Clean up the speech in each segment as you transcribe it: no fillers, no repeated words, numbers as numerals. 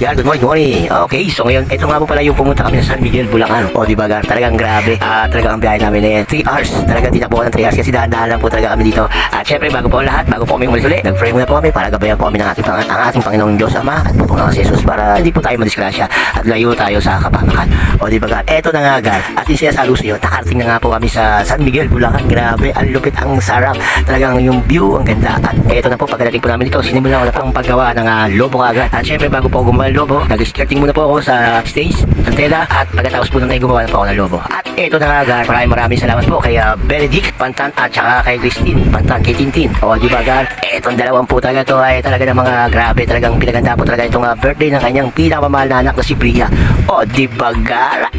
Gar, good morning. Okay, so ngayon, ito nga po pala yung pumunta kami sa San Miguel, Bulacan. O, di ba, Gar, talagang grabe. Talagang ang biyahe namin na yan. 3 hours. Talagang di na po ako ng 3 hours kasi dahan-dahan lang po talaga kami dito. At syempre, bago po ang lahat, bago po kami umalis ulit, nag-pray muna po kami para gabayan po kami ng ating Panginoong Diyos Ama at po ng Jesus para hindi po tayo madisgrasya at layo tayo sa kapamakan. O, di ba, Gar, eto na nga, Gar. At yung sinasalo sa iyo, nakarating na nga po kami sa San Miguel, Bulacan. Grabe, ang lupit, ang sarap. Talagang yung view, ang ganda. At eto na po, pagdating po namin dito, sinimulan ko na pong paggawa ng lobo kagad. At syempre, bago po ako gumawa ng lobo, nag-skirting muna po ako sa stage, ng tela, at pagkatapos po nung gumawa na po ako ng lobo. At eto na nga, Gar, maraming salamat po kay Benedict Pantan at saka kay Christine Pantan, kay Tintin. O, di ba, Gar? Etong dalawang po talaga to ay talaga ng mga grabe, talagang pinaganda po talaga itong birthday ng kanyang pinakamamahal na anak na si Bria. O, di ba, Gar?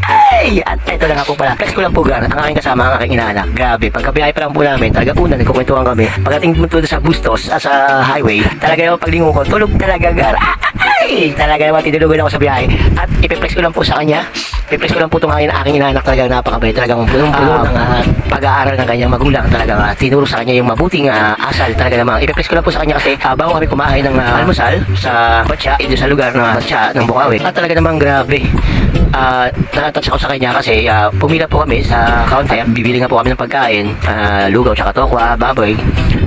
Ay! At eto na nga po pala. Flex ko lang po, Gar, ang aking kasama, ang aking inaanak. Grabe, pagkabiyahe pa lang po namin, talaga una, nagkukwentuhan kami. Pagdating po sa Bustos, sa highway, talaga yung paglingon ko, tulog talaga, Gar. Ay! Talaga naman, tinulugan ako sa biyahe. At ipiplex ko lang po sa kanya. Ipiplex ko lang po itong aking inaanak, talagang napakabait. Talagang punong-puno ng pag-aaral ng kanyang magulang. Talagang tinuro sa kanya yung mabuting asal. Talaga namang ipiplex ko lang po sa kanya kasi bago kami kumain ng almusal sa Batya, ito sa lugar na Batya ng Bukawi. At talaga namang grabe. Natouch ako sa kanya kasi pumila po kami sa counter. Bibili nga po kami ng pagkain, lugaw, tsaka tokwa, baboy,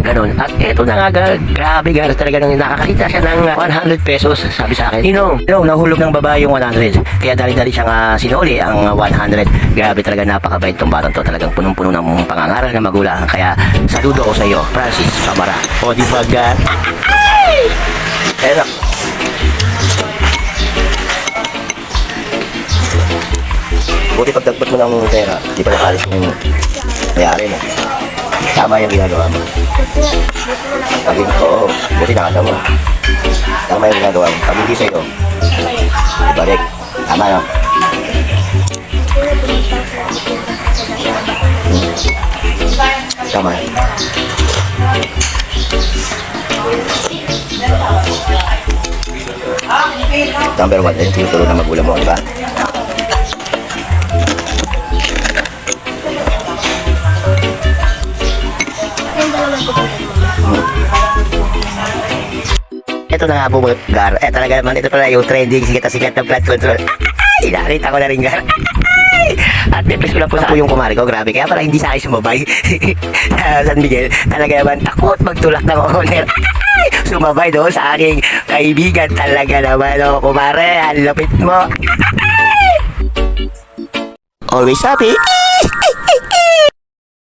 ganun. At eto na nga, grabe, Gar, talaga nang nakakita siya ng 100 pesos. Sabi sa akin, Ninong, nahulog ng babae yung 100. Kaya dali-dali siyang sinuli ang 100. Grabe, talaga napakabait tong batang to. Talagang punong-puno ng pangangaral na magulang. Kaya saludo ko sa iyo, Francis Camara. O, di ba, Gar? Pero buti pagdagbot mo ng pera, di pa nakalis yung mayari mo. Tama yung ginagawa mo. Pagin ko, buti nakatawa. Tama yung ginagawa mo. Pag hindi sa'yo, ibalik. Tama yun. Tama yun. Number 1, yung tinuturo ng magulang mo, di ba? Ito na nga po, Gar. Talaga naman, ito pala yung trending sikat na blood control. Ay! Nakita ko na rin, Gar. At pipis ko lang po sa yung kumari ko. Grabe, kaya pala hindi sa akin sumabay. San Miguel, talaga naman takot magtulak ng owner. Sumabay doon sa aking kaibigan. Talaga naman, kumare, ang lapit mo. Always happy.